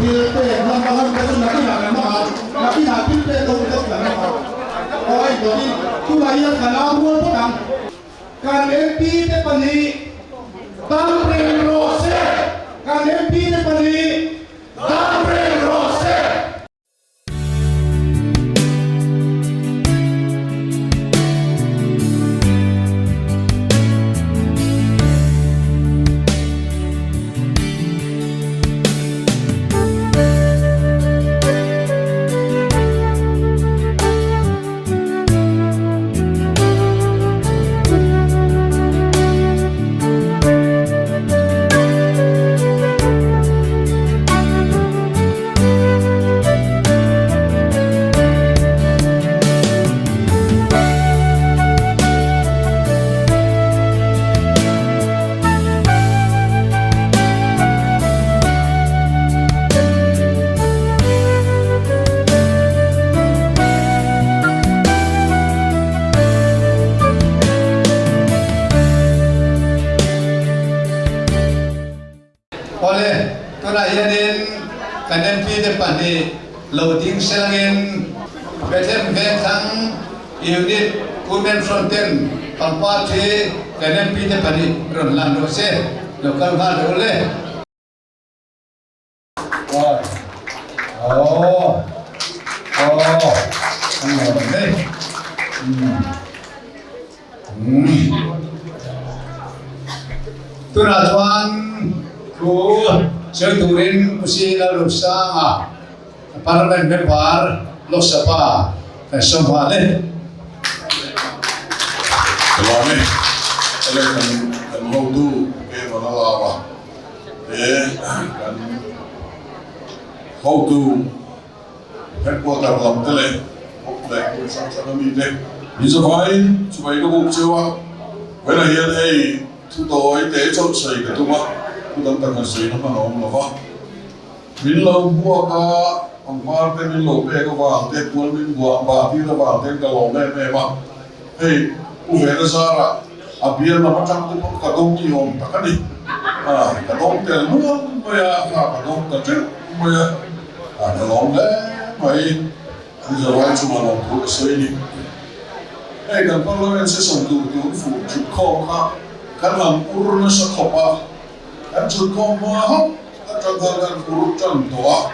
Pilih lambangan betul nanti nak mahal, tapi nak pilih tu betul nak mahal. Oh, jadi tu lahir kalau buat orang kan MP tepani Tamrin Rose, kan MP tepani Tamrin Rose. Oleh, karena ianin kanan pi depan ni loading selangin betem betang unit kumen fronten tanpa ti kanan pi depan ni ronlan rose lokal hal oleh. Tu rajuan ku seturin musila lusa parlemen member Lok Sabha Somali. Salami, kan mau tu ke mana lama, kan mau tu headquarter lam tele, okey, sama-sama mide. Bisa fine, supaya kamu cewa, wala hian tutoy te chot sai ka tuma kudang tang sai na manom lova min lo bua ka ang par te min lo pe ka wa te pul min bua ba ti ra ba te ka lo me ma hey u ve na sara abia na matang tu ka dong ti om ta ka ni ka dong te lu mo ya ka dong ta te mo ya ka lo le mai ni zo wa chu ma lo ku sai ni hey kan parliament se som tu fu chu ko ka kan ham urna sa khopa kan chu ko ma ho kan kan urut chan toa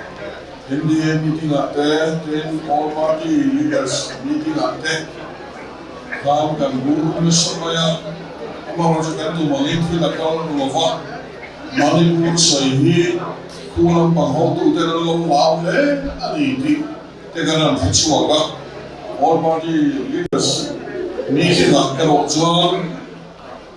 Indian meeting ate ten all party leaders meeting ate kan urna sa maya amaro sa kan tu mangin ti lakal lova manipur sai hi kulang pangho tu te lo law le ani ti te kan chuaga all party leaders meeting ate lo chuan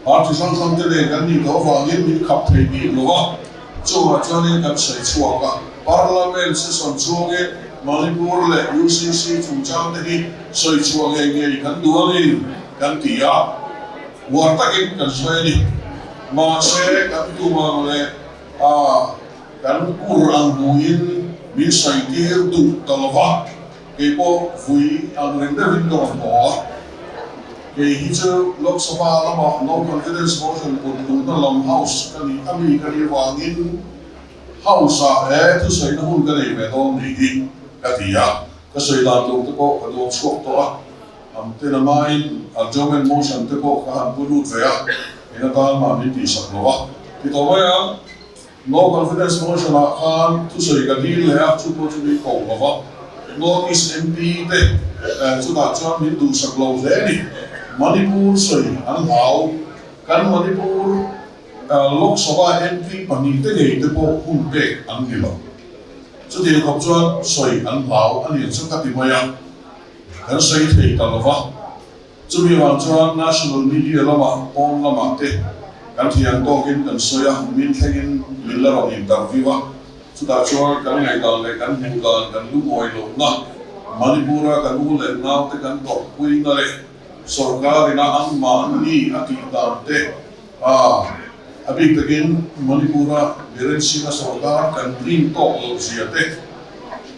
Partisan samtele kan ni to wangin ni kap thei ni lowa chuwa chuanin kan sai chuanga parliament se son chuange manipur le UCC chungchang te hi sai chuange nge kan duani kan tia wartakin kan sai ni ma se kan tu ma le kan kurang buin min sai tir du talwa ke po fui ang rendering do mo Hijau Lok Sabha lama no confidence motion untuk dalam house kami wangin house tu saya nak kali medom ni katia kasih lalu tu ko kalau skop tu tena main adjournment motion tu ko kahan bulut saya ina tal ma ni di saklowa kita maya no confidence motion kan tu saya kali le tu ko tu ko lawa no is MP te tu dah cuman ni tu saklowa ni Manipur sai an hau kan Manipur Lok Sabha MP pani te nei te po hun pe an nilo chu ti khop chuan sai an hau an yin chu ka ti maya kan sai thei ta lova chu mi wan chuan national media lama on lama te kan thian tokin kan soya min thengin milla ro interview chu ta chuan kan ngai dal le kan mu dal kan lu moi lo na Manipura kan lu le na te kan to pui na le Sorkar ina ang mani atitante abig tagin Manipura dirensi na sorkar kan rin tolo siyate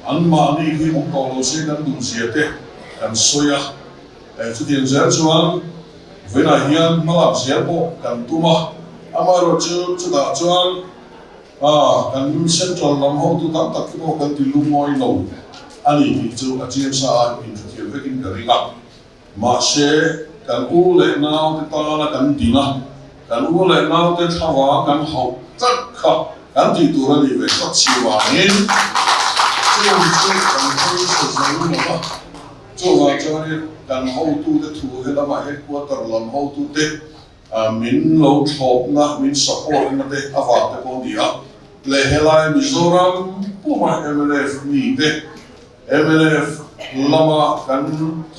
ang mani himong tolo siya kan dun siyate kan soya Sudian Zerjuan với là hiền mà làm xé bộ cần tu mà amaro chu đã chuan cần central làm hậu tu tam tak bộ cần ti lu ngoi no ani ti chu a chiam sa in thiam ve in gari ga mà sẽ cần u lệ nào thì ta là cần đi na cần u lệ nào thì ta vào cần học tất cả cần đi tu ra đi về các chiều vàng chú cần thấy sự sống mà chú vào cho nên cần hậu tu để thu hết là mà hết qua tờ làm hậu tu để mình lâu chọc na mình support na để avat để con đi lệ hết lại Mizoram bố mà MLF mi để MLF lama kan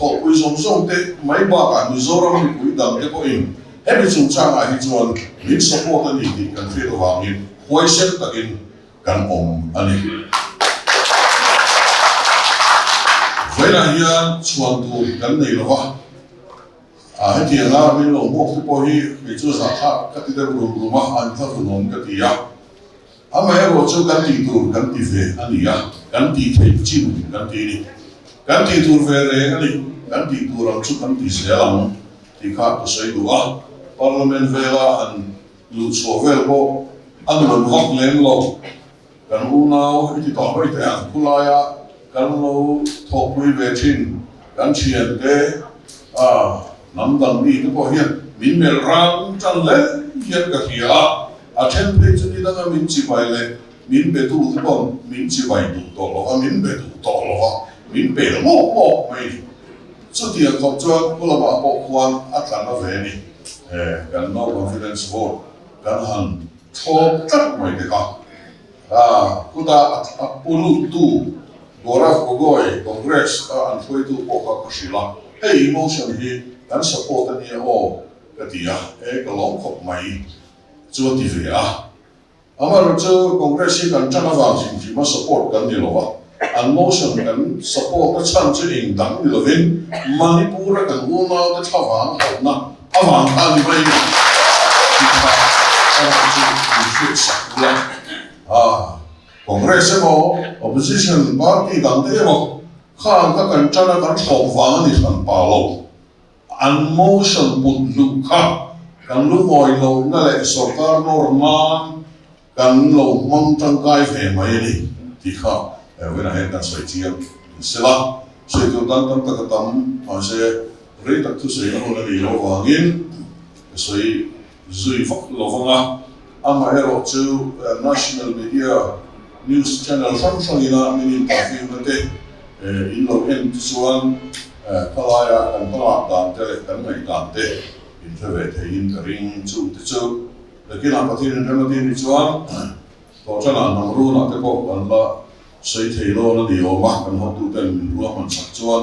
thọ quy song song te mai ba ka Mizoram ni quy dam te ko in every chung chang a hi chuan min support ani ti kan fe lo wangin hoi sel takin kan ani vậy là hiền chuan tu kan nei lo wa he ti nga min lo mo tu po hi mi chu sa kha ka ti de ru ma an tha ru nom ka ti ya ama ro chu kan ti tu kan ti ve ani ya kan ti thei chin kan ti ni kan ti tur ve re ani kan ti turam chu kan ti se lang ti kha ko sei du a parliament vela an lu so vel ko an lo hok len lo kan u nau ti to bai te an kulaya kan lo thok pui ve thin kan chian te nam dang ni te ko hian min mel rang chan le hian ka hia a then pe chu ni da min chi bai le min be tu te pon min chi bai du to lo min be du to lo min be lo mo mai chu ti ko chuan ko la ba ko kwan a tlan na ve ni kan no confidence vote kan han thok tak mai te ka ku da a pulu tu gora ko goi congress an foi tu ko ka shila hey emotion hi kan support ani o ka ti a ka long khop mai chu ti ve amar chu congress hi kan chana wang jing ji ma support kan ni lo wa an motion kan support ka chan chu ing dang ni lo vin manipur kan u na ta thawang ho na awang ta ni mai ti ka chu fix congress mo opposition party dang te mo khan ka kan chana kan thawk wang ni kan pa lo an motion put lu kha kan lu ngoi lo na le sarkar norman kan lo mang tang kai ve mai ni ti kha when I had that side here sila so itu dan tak ketam masih rei tak tu saya nak lagi lo wangin saya zui fak lo wanga ama hero tu national media news channel sang ina min interview nate in lo en tuan kalaya kan pelak dan tele kan mai dan te interview te in ring tu lagi nak patin dan patin tuan to chana namru na te ko Allah xây thầy lo nó điều mà cần học tu tên luôn mình sạch chuan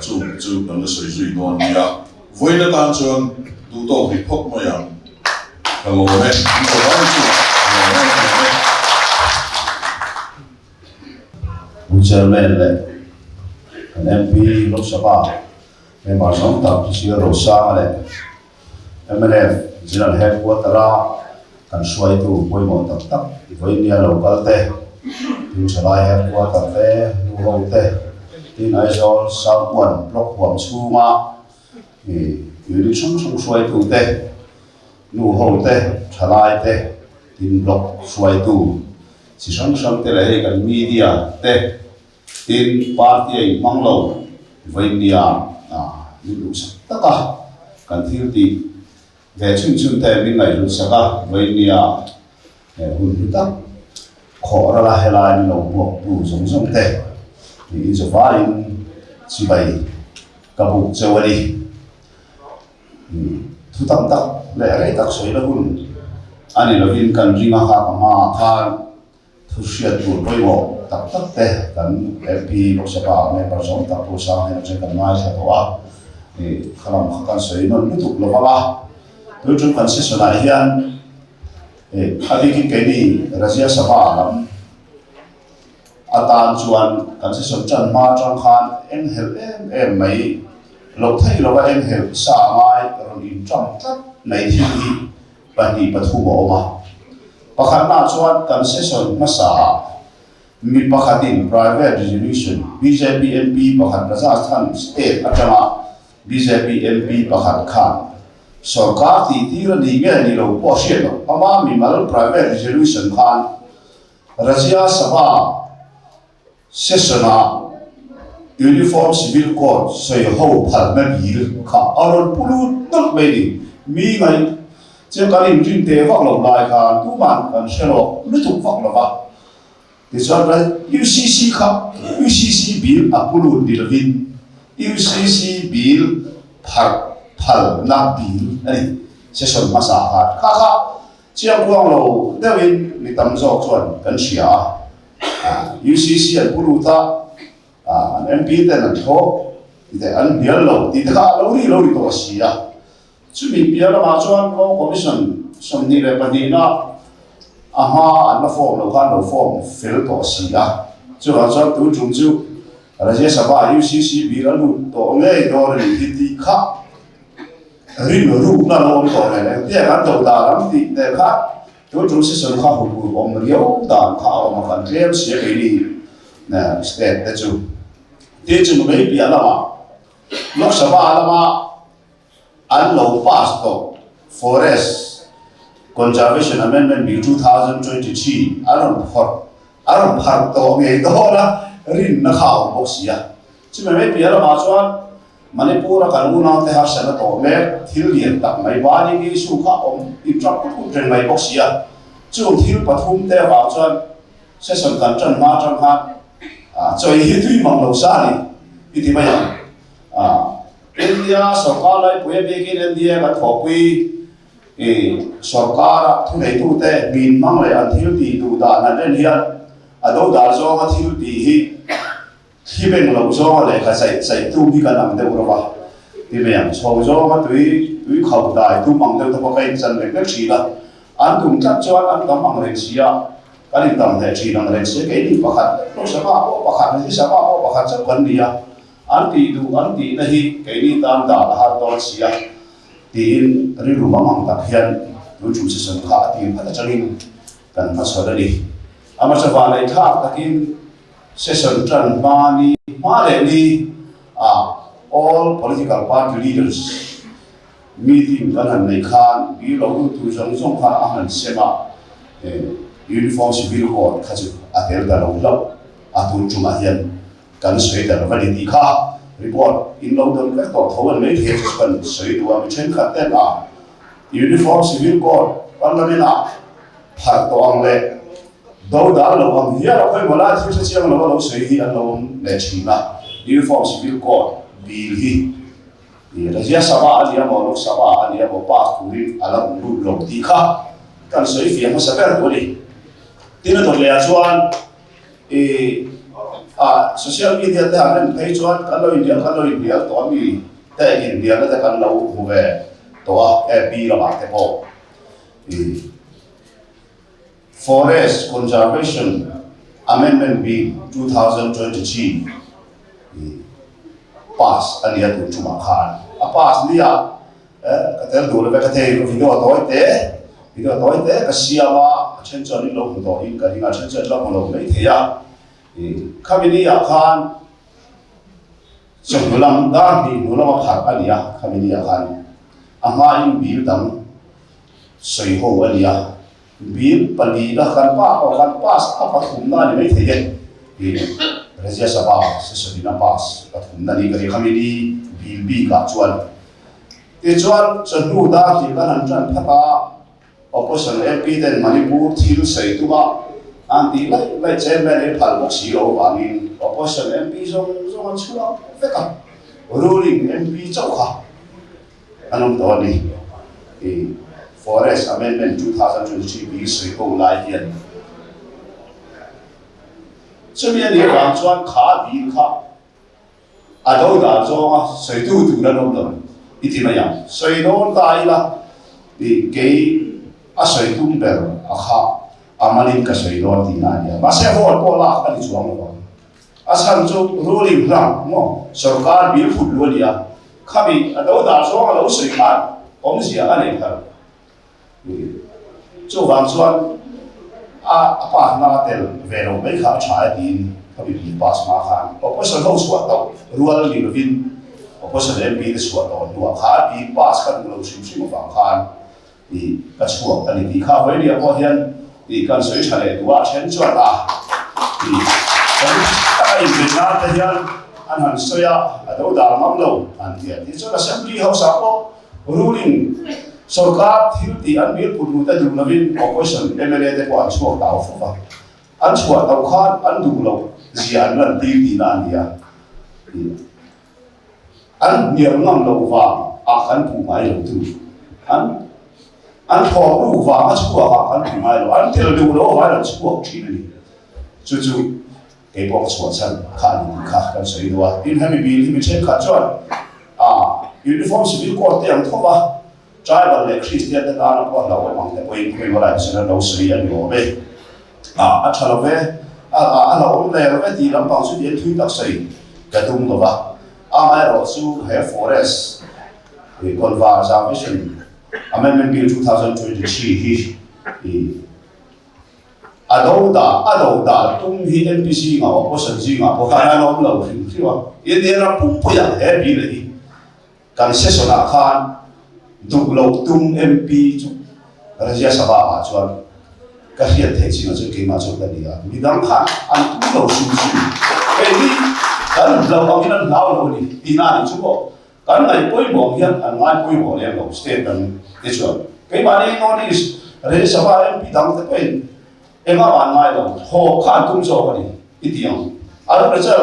chú cần nó xây dựng luôn nha với nó tan chuan tu tổ thì phúc mà yang cái lỗ này cái lỗ này chú chairman le an MP Lok Sabha me ma som ta chi ro sa le MLF general headquarter kan suai tu poi mo tak tak voi nia local te tin chalai headquarter te nu ho te tin Aizawl South 1 block 1 chunga yu chung suai tu te nu ho te chalai te tin block suai tu si sang te le kan media te tin party mang lo voi nia ni lu sa taka kan thil ti ve chung te min ngai lu sa ka voi nia hun ta khó ra là hay là nó buộc đủ giống thế thì giờ phải chỉ vậy các bộ chơi đi thu thập tắc lẽ cái tắc sấy là hun anh là viên cần riêng mà khan thu xuyên đủ đôi bộ tắc tắc thế cần MP Lok Sabha mấy bà giống tắc bộ sang hay là chơi cần mai sao đó thì khả năng khăn sấy nó liên tục là ba đối chung cần sẽ lại hiện hadi cái ni Rajya Sabha lam atan chuan kan se som chan ma tang khan en hel em mai lo thai lo ba en hel sa mai ron in tang tat nei hi pani pathu mo ma pakhat na chuan kan se som ma sa mi pakhatin private resolution BJP MP pakhat Rajasthan state atama BJP MP pakhat khan sarkar ti ra ni nge ni lo po hriat lo ama mi mal private resolution khan Rajya Sabha session uniform civil code soi ho phal na bir kha aron pulu tak mai ni mi ngai che kalim jin te vak lo lai kha tu man kan shelo lu tu vak lo va ti so ra UCC kha UCC bill apulu dilvin UCC bill phal na bill ani session masa kha chiang kuang lo dewin mi tam zo chuan kan sia UCC an pulu ta MP ten an tho ite an bial lo ti kha lo ri to sia chumi bial ma chuan lo commission som ni le pani na aha an form lo kan lo form fill to sia chu ha chuan tu chung chu Rajya Sabha UCC bial lu to nge do ri ti kha rin ru na lo to ne te kan to da ram ti te kha tu chu si son kha hu bu om riau dan kha om kan tlem sia ke ni na state te chu te chu mai bia la ma Lok Sabha la ma an lo pass to Forest Conservation Amendment Bill 2023 aron phar to nge to la rin na kha bo sia chu mai bia la ma chuan Manipur kaluna te har sana to me thil lian tak mai bani ni su kha om i trap ku tren mai boxia chu thil pathum te wa chuan session kan tran ma tran ha choi hi thui mang lo sa ni iti mai India sarkar lai puya begin India ka thopui sarkar thu nei tu te bin mang lai an thil ti du da na den hian ado da zo ka thil ti hi khi bên lâu gió này cả sai tu đi cả nằm đâu rồi ba thì mình sầu gió mà tùy khẩu đại tu bằng đâu thôi cái chân này nó chỉ là anh cũng chắc cho anh tấm bằng này chỉ à cái này tầm này chỉ là này sẽ cái gì bạc hạt nó sẽ bạc hạt thì sẽ bạc hạt chắc vấn đề à anh thì này cái gì tam đã là hạt đó chỉ à thì cái lúc mà mang tập hiện đối chủ sẽ sinh khá thì phải cho nên cần phải sửa đi ama sẽ vào này khác takin session tran mani mare ni all political party leaders meeting kan han nei khan bi lo tu jong kha han sema uniform civil code kha chu atel da lo lo atu chuma hian kan soi da vali ti kha report in lo don ka to thowan nei the kan soi duwa mi chen kha ten uniform civil code parliament phar to ang le đâu đã lâu hàng hiệp là khơi mà chỉ sẽ chiang lâu sấy hi anh lâu để chỉ mà uniform civil code bill hi thì là giá Sabha anh em bảo Sabha anh em bảo pass kurin alam lu lộc ti kha kan sấy phiền mà sẽ phải rồi đi tin là thôi lẽ chuan social media thế anh thấy chuan kan lo India to mi te India là kan lâu về to bi là bạn thế bộ Forest Conservation Amendment Bill 2023 pass anh em tụi chúng khan pass lia cái tên đồ là cái tên video tối tế cái siama chân chân đi lâu rồi in cái chân chân lâu rồi mấy thế à kami khan trong lòng đan thì nó là phát anh ya kami khan ama in bill đằng soi hồ anh ya bill pali la kan pass apa thumna ni mai thege Rajya Sabha session na pass pathumna ni kari khamini bill bi ka chuan te chuan chanu da ki kan tran thapa opposition MP den Manipur thil sei tuma anti lai chairman e phal bok si lo wangin opposition MP zong chula veka ruling MP chau kha anong to ni Forest Amendment 2023 Bill soi ho lai hian chumi ni wang chuan kha bill kha ado da zonga soi tu na nom lo iti ma yang soi non tai la ke a soi tu ber a kha amalin ka soi non ti na ya ma se ho ko la ka ni chuang lo asan chu ruling ram mo sarkar bill phut lo dia khabi ado da zonga lo soi khan om sia ane kha chỗ vàng xuân pa na tel về đâu mấy khảo trái tin có bị pass mà khan có sơ hậu suất đâu rual li vin opposition MP the suat on dua kha bi pass kan lo sim sim wa khan di ka suat ani di kha vai dia ko hian di kan soi chale dua chen chuan a di kan ta in na ta hian an han soya ado da mam lo an dia di chuan assembly house a ko ruling sarkar thil ti an bil punu ta du navin opposition MLA te ko an chuak ta ofa an chuak ta khan an du lo zian ran ti na dia an nhiều ngầm đầu vàng khán phụ mai đầu tư an thọ đủ vàng an chua khán phụ mai đầu an tiền đầu đó phải là chua chỉ này chú cái bộ chua chân khán khán cái sấy đó in hai mươi thì mình chơi khán chọn uniform civil court tiền thọ ba trái vào lệ Christian để ta nó có lâu cái bằng cái quên quên vào lại sẽ là đầu sấy anh hiểu về anh trả lời về anh lâu lệ về thì làm bằng số tiền thuê đặc sấy cái tung đó ba I also have forest conservation amendment bill 2023 ado da tung hi NPC nga opposition ji nga ko kana lo lo thi wa ye de ra pum pu ya he bi le kan session a khan du lo tung MP chu Rajya Sabha a chuan ka hian the chi chu ke ma chu da ni a mi dang khan an tu lo su ke ni kan lo ang ilan lao lo ni tina ni chuko kan ngai poi bom hian an ngai poi bom le lo state kan ti chuan ke ma ni no ni re sabha MP dang te pen ema wan ngai lo ho khan tum so ni itiang ar re cha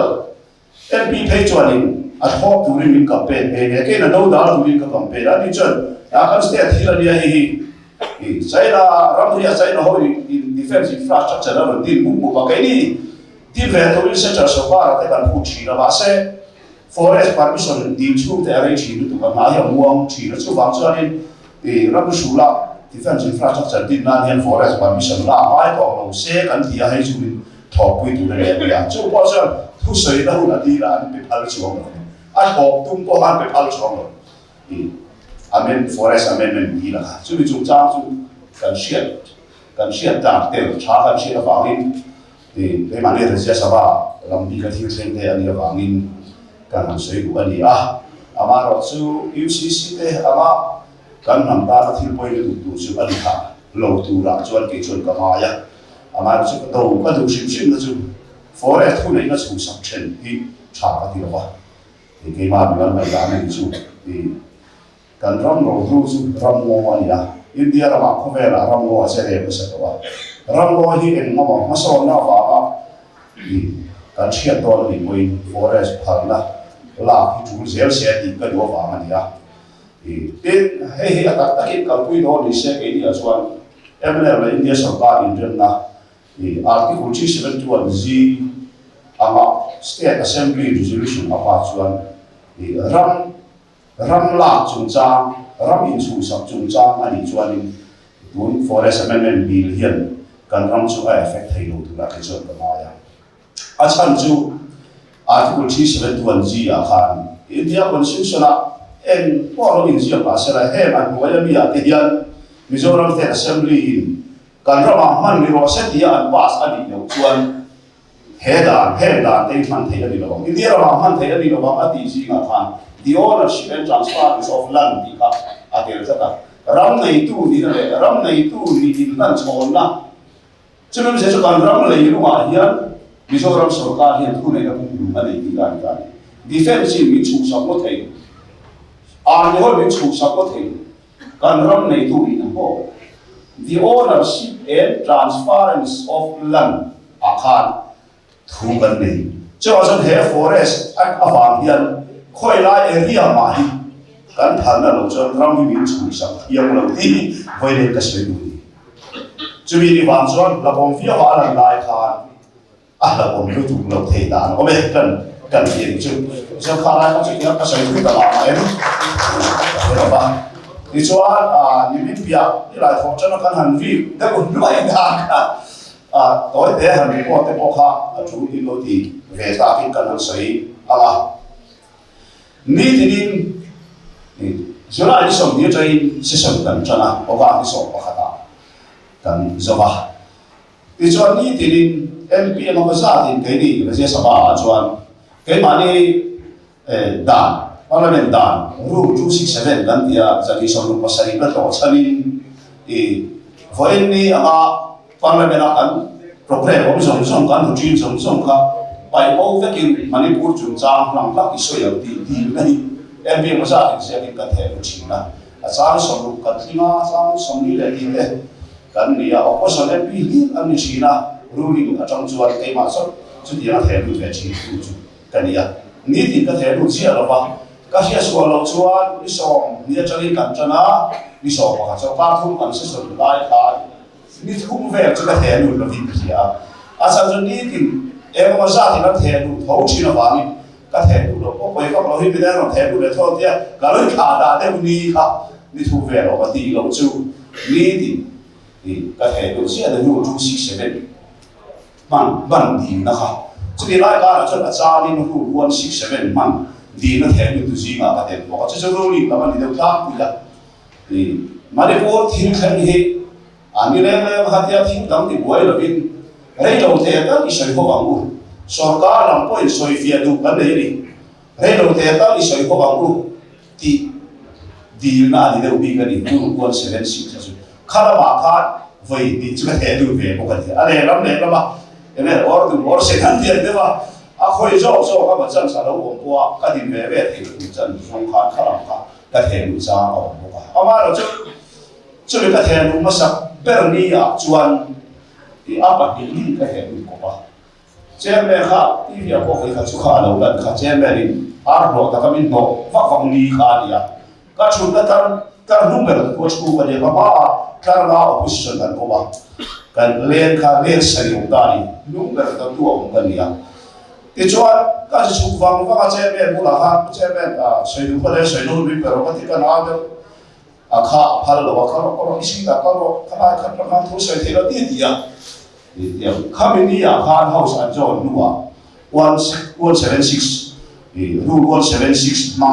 MP pe chuan in at ho tu ri min campaign ke na do da tu ri ka campaign ani chuan ya kan state hi la ni hi China ramria China ho in defense infrastructure na din mu ba kai ni tin về tôi sẽ cho số ba cái bản phụ chỉ là ba sẽ forest permission đi chung để arrange chỉ được tụi bạn hiểu muang chỉ là số vàng cho nên thì rất là số là defense infrastructure tin là hiện forest permission là hai còn lâu sẽ cần thì hay chú mình thọ quy tụ này bây giờ chú bao giờ thu sấy đâu là đi là anh bị phá xuống rồi anh học tung có anh bị phá xuống rồi thì amen forest amendment đi là chú mình chúng ta chú cần siết đạt tiêu trả cần siết là vào in thì cái mảng này Rajya Sabha làm đi cái thiếu sinh thế anh em vàng in cần làm sấy của anh đi mà rồi chú UCC thế cần làm ta là thiếu bồi được đủ chú anh cả lâu tu ra chú anh kỹ chuẩn cả mà ya mà rồi chú đầu cái đầu xịn nó chú forest thu này nó chú sắp chân thì trả cái gì đó thì cái mà mình làm cái này chú thì cần ram rồi chú ram ngô anh ya India là mà không về là ram ngô sẽ đẹp sẽ đó Rambo hi en ngamo maso na wa kan chia to ni moi forest pharna la hi tu zel se ti ka do wa ma dia tin he atak takin kal pui do ni se ke ni aswan MLA la India sarkar in na article 721 z ama state assembly resolution apa chuan ram la chung cha ram in chu sak chung cha ani chuan tun forest amendment bill hian kan ram chu a effect thei lo tu la ke chon ka ma ya a chan chu article 721 g a khan India constitution a en polo in ji pa sela he man ko ya mi a te hian Mizoram State Assembly in kan ram man ni ro se ti an pass ani lo chuan he dan te man thei ani lo India ram man thei ani lo ba ati ji nga khan the ownership and transfer of land ti ka a tel ta ram nei tu ni le ram nei tu ni din nan chon na cho nên sẽ còn rắm lấy nó mà hiện Mizoram Sarkar hiện thu này là cũng đủ anh đi ra defense mình chủ sắp có thể như vậy mình chủ sắp có thể còn rắm này thu đi nó the ownership and transference of land khan thu gần này cho nên hệ forest anh vàng hiện khơi lại area mà hi kan thằng nào cho rắm mình chủ sắp yang lâu thì với đến cái sự chú ý đi vào cho là bom phía họ là đại khan là bom lưu trùng lộc thể đàn có biết cần hiện chứ cho khá là có chuyện cái sự thứ ta làm em rồi ba thì cho những cái việc như là phòng cho nó cần hành vi để còn nuôi đàn tối để hành vi của tế bào khác chú ý đôi thì về ta cái cần hành sấy ní thì đi cho lại đi sống như vậy sẽ sống cần cho nó có vào đi sống có khả năng kan zawa ti chuan ni tin MP ma za tin ke ni Rajya Sabha chuan ke mani dan Parliament dan rule 267 kan dia jadi sebelum pasal itu chanin voin ni ama parliament akan program om kan routine ka pai o vekin Manipur chungchang lang lak iso ya di nai MP masa executive ka the china asal sebelum katinga asal somni le di le kan dia opposition MP li an china ruling atang chuan ke ma so chu dia the lu ve chi chu kan dia ni ti ka the lu chi ala ba kasi aswa lo chuan ni som ni chali kan chana ni so ka so pa thum kan se so lai ta ni thum ve chu ka the lu lo vin sia asa jo ni tin e ma sa ti ka the lu tho chi na ba ni ka the lu lo ko ko ka lo hi bi da no the lu le tho tia ka lo kha da de ni ka ni thu ve lo ka ti lo chu ni ti ka the lu sia de lu chu si se de ban di na kha chu ni lai ka la chu a cha ni lu 167 man di na the lu tu ji ma ka de ko chu chu ro ni ka ma ni de ta pu la Manipur thil khan hi ani le ha tia thing dang ti boi lo bin rei lo te ta ni soi ho bang u sarkar lam poi soi fia du kan nei ni rei lo te ta ni soi ho bang u ti di na ni de ubi ka ni tu ko se len si sa khala ma kha voi ni chu he du ve ko ka ti ale lam le ma ene or du or se kan ti de ba a khoi zo ka ma chan sa lo ko ko ka din ve ve ti tu chan song kha khala ka ka the lu sa o ko ka ama lo chu le ka the lu ma sa ber ni ya chuan ti apa ti ni ka he lu ko ba chen me kha ti ya ko ka chu kha lo dan kha chen me rin ar ro ta ka min no fa fa ni kha dia ka chu ta tar number ko chu ko de ba ba tar na opposition dan ko ba kan len kha len sa ri ta ni number ta tu om kan ya ti chuan ka chu wang wa chen me bu la ha chen me soi du ko le soi no bi pero ka ti ka na de a kha phal lo kha ro isi ta ka ro kha ka thu soi the lo ti dia ya kha mi ni ya kha house an jo nuwa 176 rule 176 ma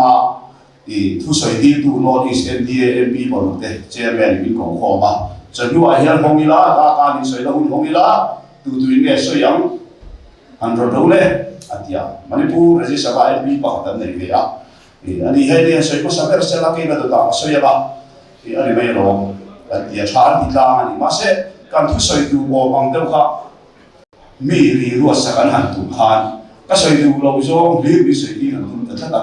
thu soi di tu no is NDA MP bon te chairman min ko ko ma cho nuwa hian hong ila ka ni soi lo hong ila tu ne soi yang an ro do le atia Manipur register ba MP pa ta nei ve a ani he ni soi ko sa ber se la ke na ta soi ba ani mai lo atia chan ti la ani ma se kan thu soi tu bo bang deu kha mi ri ru sa kan han tu khan ka soi tu lo zo li bi soi ni han tu ta ta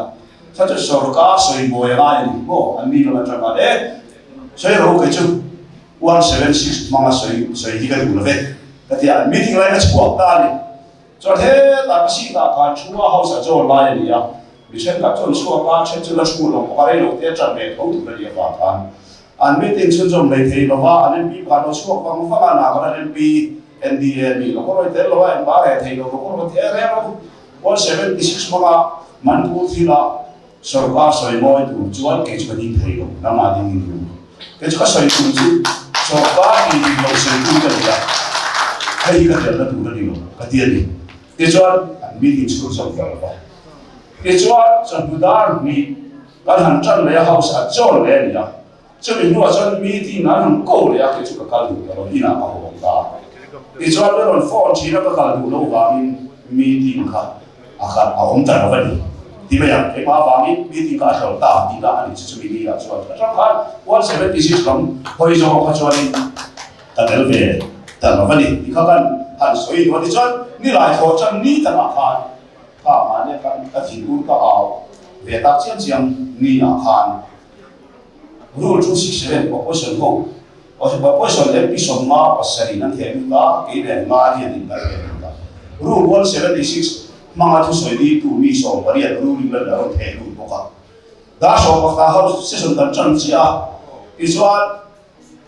sa cho sarkar soi bo ya ni bo an mi lo ta ba de soi ro ke chu 176 ma soi hi ka du lo ve ka ti an meeting lai na chu ta ni cho thế ta si ta khan chu a house a zo lai ni ya bi chen ka chon chu ka chen chu la chu lo ka re lo te cha me thau tu le ya khan an meeting chun jom le thei lo wa an MP pa no chu pa mo fa na ka an MP NDA ni lo ko te lo wa ba he thei lo ko te re lo 176 ma man pu thi la sarkar soi moi tu chuan ke chu ni thei lo na ma ding ni ke chu ka soi tu chu sarkar ni lo soi tu ka ya hai ka te la tu ni lo ka ti ni ke chuan an meeting chu jom ka ba ke chuan chan budar ni kan han chan le house a chon le ni ya cho mình nuôi cho meeting nó không cố để cái chỗ cái đủ là đi nào mà không ta thì cho nên là phone chỉ là cái đủ lâu và mình meeting cả à ông ta nói vậy thì bây giờ cái mà và mình meeting cả rồi ta đi ra thì chỉ mình đi là cho trong cái 176 lắm hồi giờ họ cho nên ta đều về ta nói vậy thì các bạn hành suy thì cho ni lại thôi cho ni ta mà khan cả mà này cái tình huống cái ảo về tác chiến trường ni là khan rule 267 opposition ho opposition MP somma pasari nan themika ke ne ma di ni ka rule 176 manga thu soi di tu mi so bari ruling la ro the lu ko ka da so ka ha session kan chan chia iswa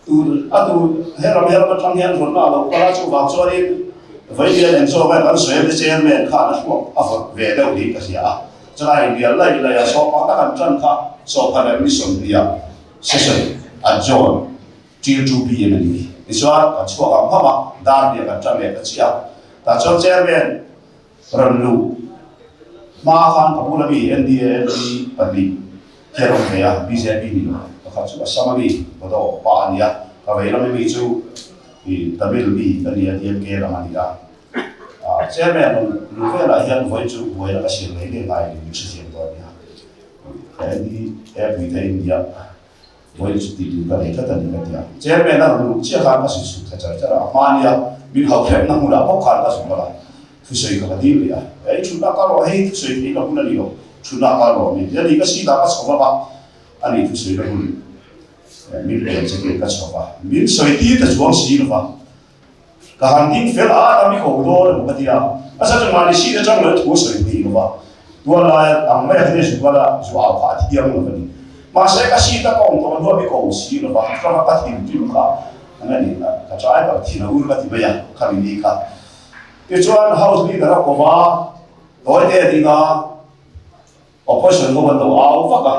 tu atu hera tang hian ron na lo kala chu wa so ni vai dia en so vai kan soi de chairman kha na so a fa ve de ni ka sia chai dia lai ya so pa ta kan chan kha so pa na mi som dia session at John till 2 p.m. ni iswa ka chua ka phama dar dia ka chame ka chia ta cho chairman ranlu ma khan kapula bi NDA ni pali hero ya BJP ni ka chu samami bodo pa ania ka vela mi chu i tamil bi ania DMK la mania chairman lu vela hian voi chu voi la ka sin nei ngai ni chi chen do nia đi every day India với chỉ đi cái này cái này cái này chế bên đó lúc chia khai cái sự thật chắc là Mania mình học hết năng lực bóc khai cái sự đó thứ xây cái gì vậy ấy chúng ta có rồi hay thứ xây thì nó cũng là điều chúng ta có rồi mình jadi cái gì đó cái số mà anh ấy thứ xây nó cũng mình để cho cái số mà mình xây thì cái số gì nó vậy cái hàng tin phải là tao mình học đó là một cái gì à sao chúng mình xây trong lời thứ xây thì nó vậy đó là anh mấy cái gì là số ảo phát hiện nó vậy mà sẽ cái gì ta cũng toàn đó bị cầu xí nó vậy cho nó phát hiện chứ mà anh ấy là cái trái cái thì nó uống cái gì bây giờ cái gì cả cái chuyện house leader đó có vào đối thế thì nó opposition của mình đâu áo phát à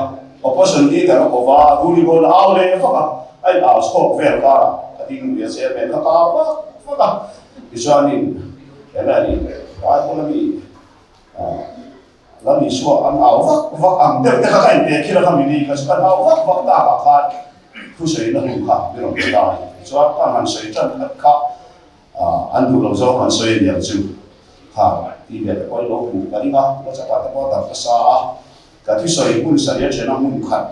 opposition leader đó có vào rule của áo lên phát à ai áo scope về cả thì người sẽ về nó cao phát à cái chuyện này cái này cái cũng là mình số anh áo phát anh được cái cái này khi là mình đi cái chuyện áo phát ta cả phát cứ xây nó không khác cái loại đó cho các bạn xây chân thật khác anh đủ lâu rồi anh xây nhiều chứ ha thì để có lỗ cũng cái đó nó sẽ có tập cái sa cái thứ xây muốn xây cho nó muốn khác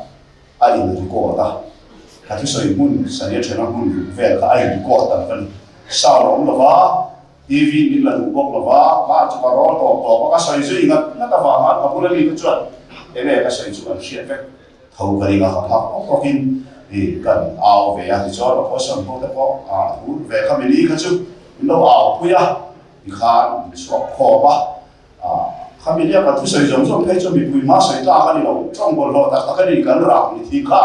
ai được có ta cái thứ xây muốn xây cho nó muốn về cái ai được có ta phần sau đó là vả TV mình là đủ bốc là vả ba cho vào đó tổ cái xây dưới nó ta vào mà cũng là đi cái chuyện thế này cái xây chuyện chuyện phép thầu cái đó học có phim thì cần ao về thì cho nó có sẵn có thể có về các mình đi cái chứ nó ao bây giờ thì khá số khó ba các mình đi cái thứ sử dụng hay cho mình bùi má sử ta cái này trong một lọ ta cái này cần ra thì khá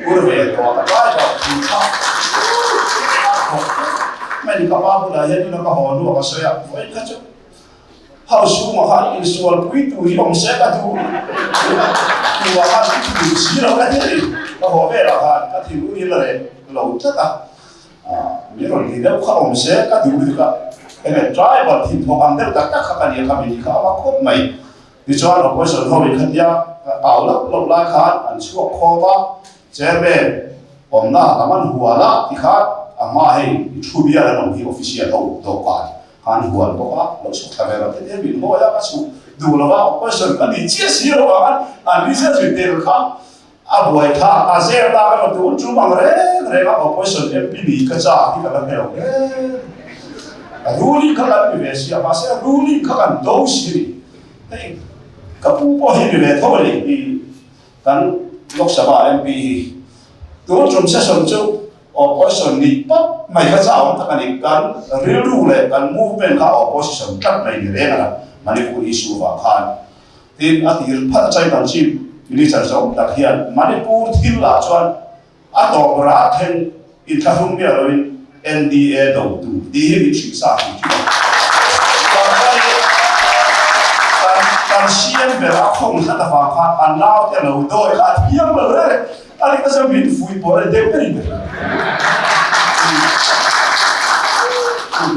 vừa về đó cái đó thì khá mình các bạn bây giờ nó có hồ nữa cái sử dụng vậy cái chứ hậu số mà hắn in số quý tu dùng sẽ cái tu tu hắn tu chỉ là cái gì nó hồ về là cái thứ như là lâu tất nếu mà đi đâu không sẽ cái thứ gì cả cái này trái vào thì họ ăn được tất cả các cái này thì họ cốt mày thì cho nó có sự hậu bị khăn ya ảo lắm lâu lại khát ăn suốt khó ba chế về hôm na làm ăn hùa lá thì khát mà hay chu bia là nó thì official đâu quản han hùa có nó xuất ra về cái đấy mình mua ra cái số đủ là vào có sự cái gì chia sẻ rồi anh đi sẽ chuyển tiền khác buổi thà giờ ta cái đồ chú bằng cái opposition MP cái gì thì cái này ruling các anh về xí mà sẽ ruling các anh đâu xí đấy cái phụ bao nhiêu về thôi thì kan Lok Sabha MP tôi trong session châu opposition đi bắt mày cái sao ta cái kan real rule kan movement ka opposition cắt này như thế nào mà nếu có issue và khan thì anh thì phát trái bằng chim ini sarjong tak hian Manipur thil la chuan ato ra then in thahung bia roin NDA do tu di hi chi sa ti kan sian be ra khong sa ta fa kha an lao te lo do kha hiam lo re ali ka sa min fui por de pe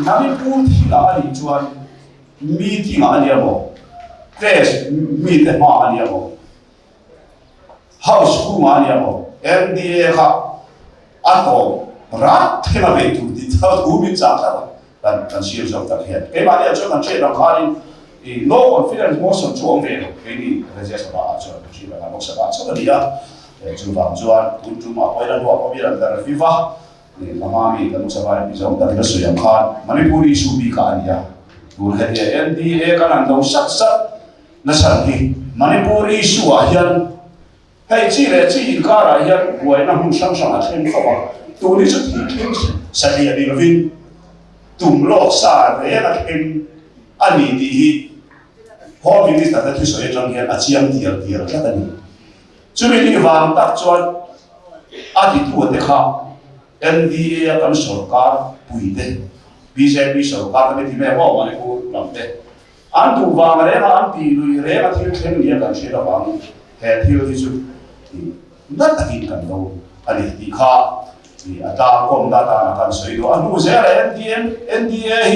Manipur thil la ali chuan meeting ali amo test meet ma ali amo House ku mania mo NDA ka ato rat kena betu di tau tu mi chata dan siam jong tak he ke mania cho kan che ra kharin i no confidence motion chuang ve ke ni rejes ba cho chi ba no sa ba cho dia chu bang chuan tu ma poi ran wa bi ran dar fifa ni lama mi kan sa ba bi jong tak na suyam khan manipuri su bi ka ania tu he NDA kan an do sak sak na san hi manipuri su a hian hay chỉ là chỉ cả là hiện buổi năm hôm sáng sáng là thêm không à tôi đi rất nhiều sẽ đi là vin tụm lót xa để là thêm anh đi đi họ vì đi tại thứ sở trong hiện là chiang tiệt cái này cho nên đi vào tác cho anh đi tuột đấy khác NDA kan sarkar bui đấy BJP sarkar cái thì mẹ họ mà cô làm đấy anh tụ vào đấy là anh đi rồi đấy là thiếu thêm nhiều cái chuyện là vào hè thiếu thì chút rất là kinh cần đâu anh đi khá thì ta cũng đã ta cần sử dụng anh mua xe là NDA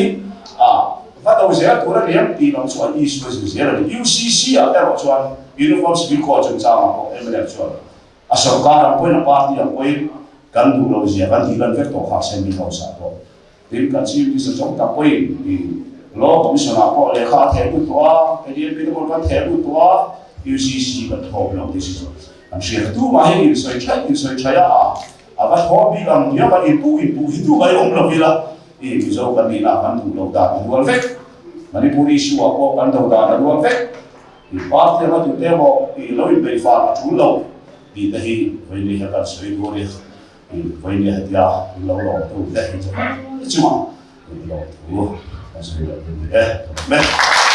phát đầu xe tôi đã liếm thì làm cho anh đi sử dụng xe là UCC ở đây họ cho anh Uniform Civil Code chúng ta mà có em để cho anh sở cả làm quên là party làm quên cần đủ lâu xe cần thì cần phép tổ khác xem mình hậu sản thôi thì cần sử dụng sử dụng ta quên thì lo cũng sẽ là có lẽ khá thêm một toa cái gì cái một cái thêm một toa UCC kan thok lo this is an share tu ma he in soi chaya ava hobby ang ya ba ipu hitu ga yong lo vila e bizo kan ni na kan tu lo da dual vek Manipuri issue ako kan do da dual vek i part le ma tu te mo i lo in be fa tu lo di ta hi vai ni ha kan soi go re i vai ni ha ya lo tu da hi chuma lo tu 但是，哎，没。